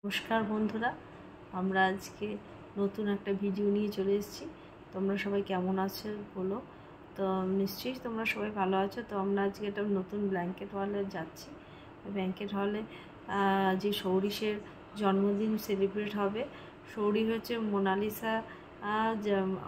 নমস্কার বন্ধুরা, আমরা আজকে নতুন একটা ভিডিও নিয়ে চলে এসেছি। তোমরা সবাই কেমন আছো বলো। তো নিশ্চয়ই তোমরা সবাই ভালো আছো। তো আমরা আজকে একটা নতুন ব্ল্যাঙ্কেট হলে যাচ্ছি। ব্ল্যাঙ্কেট হলে যে সৌরিশের জন্মদিন সেলিব্রেট হবে। সৌরি হচ্ছে মোনালিসা,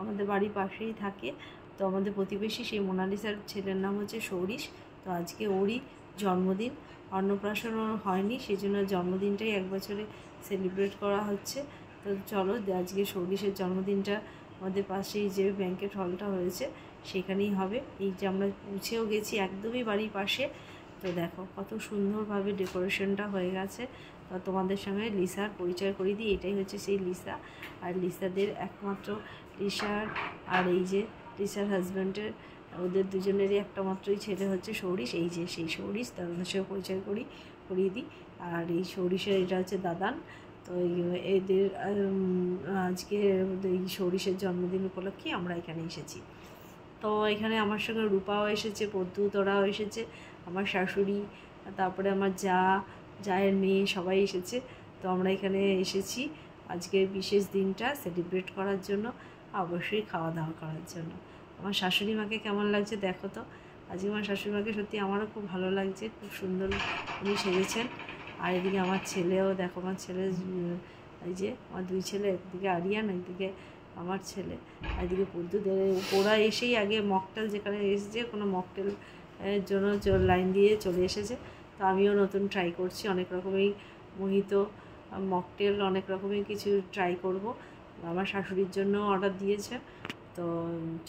আমাদের বাড়ির পাশেই থাকে। তো আমাদের প্রতিবেশী সেই মোনালিসার ছেলের নাম হচ্ছে সৌরিশ। তো আজকে ওরই জন্মদিন, অন্নপ্রাশন হয়নি, সেই জন্য জন্মদিনটাই এক বছরে সেলিব্রেট করা হচ্ছে। তো চলো আজকে সৌরিশের জন্মদিনটা আমাদের পাশেই যে ব্যাঙ্কেট হলটা হয়েছে সেখানেই হবে। এই যে আমরা পৌঁছেও গেছি, একদমই বাড়ির পাশে। তো দেখো কত সুন্দরভাবে ডেকোরেশনটা হয়ে গেছে। তো তোমাদের সঙ্গে লিসার পরিচয় করিয়ে দিই। এটাই হচ্ছে সেই লিসা, আর লিসাদের একমাত্র লিসার, আর এই যে লিসার হাজব্যান্ডের, ওদের দুজনেরই একটা মাত্রই ছেলে হচ্ছে সৌরিশ। এই যে সেই সৌরিশ, তাদের সঙ্গে পরিচয় করিয়ে দিই। আর এই সৌরিশের এটা হচ্ছে দাদান। তো এদের আজকে এই সৌরিশের জন্মদিন উপলক্ষে আমরা এখানে এসেছি। তো এখানে আমার সঙ্গে রূপাও এসেছে, পদ্মু তোরাও এসেছে, আমার শাশুড়ি, তারপরে আমার জায়ের মেয়ে সবাই এসেছে। তো আমরা এখানে এসেছি আজকের বিশেষ দিনটা সেলিব্রেট করার জন্য, অবশ্যই খাওয়া দাওয়া করার জন্য। আমার শাশুড়ি মাকে কেমন লাগছে দেখো তো। আজকে আমার শাশুড়ি মাকে সত্যি আমারও খুব ভালো লাগছে, খুব সুন্দর উনি সেজেছেন। আর এদিকে আমার ছেলেও দেখো, আমার ছেলে, এই যে আমার দুই ছেলে, একদিকে আরিয়ান, একদিকে আমার ছেলে, আর এদিকে পদ্মুদের। ওরা এসেই আগে মকটেল, যেখানে এসেছে কোনো মকটেল জন্য লাইন দিয়ে চলে এসেছে। তো আমিও নতুন ট্রাই করছি, অনেক রকমেরই মোহিত, মকটেল, অনেক রকমের কিছু ট্রাই করব। আমার শাশুড়ির জন্য অর্ডার দিয়েছে। তো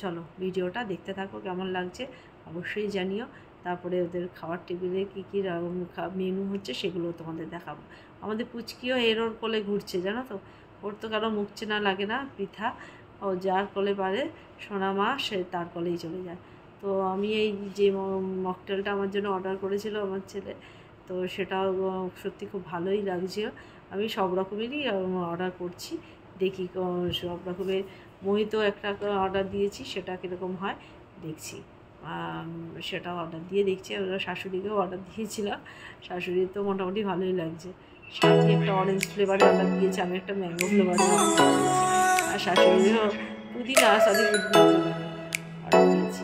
চলো ভিডিওটা দেখতে থাকো, কেমন লাগছে অবশ্যই জানিও। তারপরে ওদের খাওয়ার টেবিলে কী কী মেনু হচ্ছে সেগুলো তোমাদের দেখাবো। আমাদের পুচকিও ওর কোলে ঘুরছে, জানো তো। ওর তো কারো মুখ চেনা লাগে না, পৃথা, ও যার কোলে পারে সোনা মা সে তার কোলেই চলে যায়। তো আমি এই যে মকটেলটা আমার জন্য অর্ডার করেছিল আমার ছেলে, তো সেটাও সত্যি খুব ভালোই লাগছে। আমি সব রকমেরই অর্ডার করছি, দেখি সব রকমের। মোহিত একটা অর্ডার দিয়েছি, সেটা কীরকম হয় দেখছি, সেটাও অর্ডার দিয়ে দেখছি। ওরা শাশুড়িকেও অর্ডার দিয়েছিলাম, শাশুড়ির তো মোটামুটি ভালোই লাগছে। সাথে একটা অরেঞ্জ ফ্লেভারে অর্ডার দিয়েছি, আমি একটা ম্যাঙ্গো ফ্লেভারে অর্ডার দিয়েছি, আর শাশুড়িরও পুদিনা অর্ডার দিয়েছি।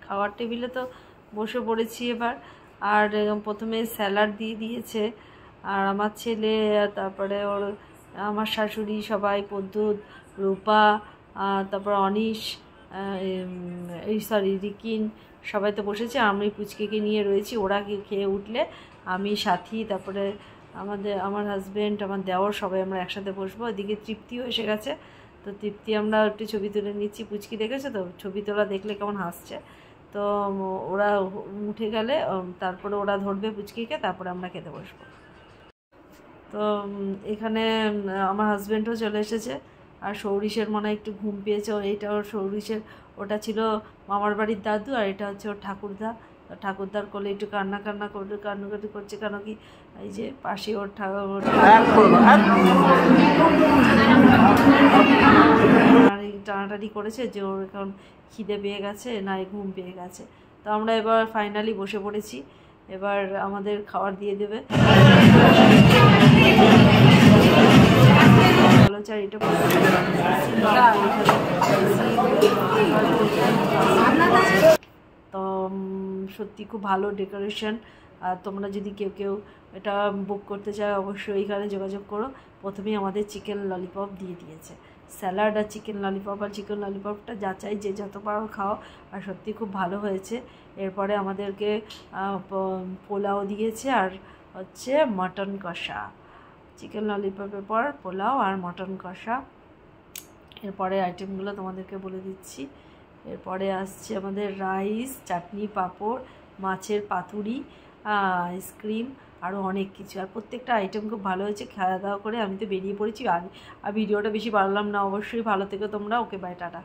খাওয়ার টেবিলে তো বসে পড়েছি এবার। আর প্রথমে স্যালাড দিয়ে দিয়েছে, আর আমার ছেলে, তারপরে ওর আমার শাশুড়ি, সবাই, পদ্মু, রূপা, তারপর অনিশ, রিকিন, সবাই তো বসেছে। আমি পুচকিকে নিয়ে রয়েছি। ওরা খেয়ে উঠলে আমি, সাথী, তারপরে আমার হাজব্যান্ড, আমার দেওর, সবাই আমরা একসাথে বসবো। ওদিকে তৃপ্তিও এসে গেছে। তো তৃপ্তি আমরা একটু ছবি তুলে নিচ্ছি। পুচকি দেখেছে তো, ছবি তোলা দেখলে কেমন হাসছে। তো ওরা উঠে গেলে তারপরে ওরা ধরবে পুচকিকে, তারপরে আমরা খেতে বসবো। তো এখানে আমার হাজব্যান্ডও চলে এসেছে। আর সৌরিশের মনে হয় একটু ঘুম পেয়েছে। এইটা ওর সৌরিশের, ওটা ছিল মামার বাড়ির দাদু, আর এটা হচ্ছে ওর ঠাকুরদা। ঠাকুরদার কোলে একটু কান্নাকাটি করছে, কেন কি এই যে পাশে ওর টানাটানি করেছে যে ওর এখন খিদে পেয়ে গেছে না ঘুম পেয়ে গেছে। তো আমরা এবার ফাইনালি বসে পড়েছি। এবার আমাদের খাবার দিয়ে দেবে। এটা তো সত্যি খুব ভালো ডেকোরেশন। আর তোমরা যদি কেউ এটা বুক করতে চাও অবশ্যই এখানে যোগাযোগ করো। প্রথমেই আমাদের চিকেন ললিপপ দিয়ে দিয়েছে, স্যালাড আর চিকেন ললিপপ, আর চিকেন ললিপপটা যাচাই যে যত পারো খাও, আর সত্যি খুব ভালো হয়েছে। এরপরে আমাদেরকে পোলাও দিয়েছে আর হচ্ছে মটন কষা। চিকেন ললিপপের পর পোলাও আর মটন কষা। এরপরে আইটেমগুলো তোমাদেরকে বলে দিচ্ছি। এরপরে আসছে আমাদের রাইস, চাটনি, পাঁপড়, মাছের পাতুরি, আইসক্রিম, আরও অনেক কিছু। আর প্রত্যেকটা আইটেম খুব ভালো হয়েছে। খাওয়া দাওয়া করে আমি তো বেরিয়ে পড়েছি, আর ভিডিওটা বেশি বাড়লাম না। অবশ্যই ভালো থেকো তোমরা। ওকে, বাই, টাটা।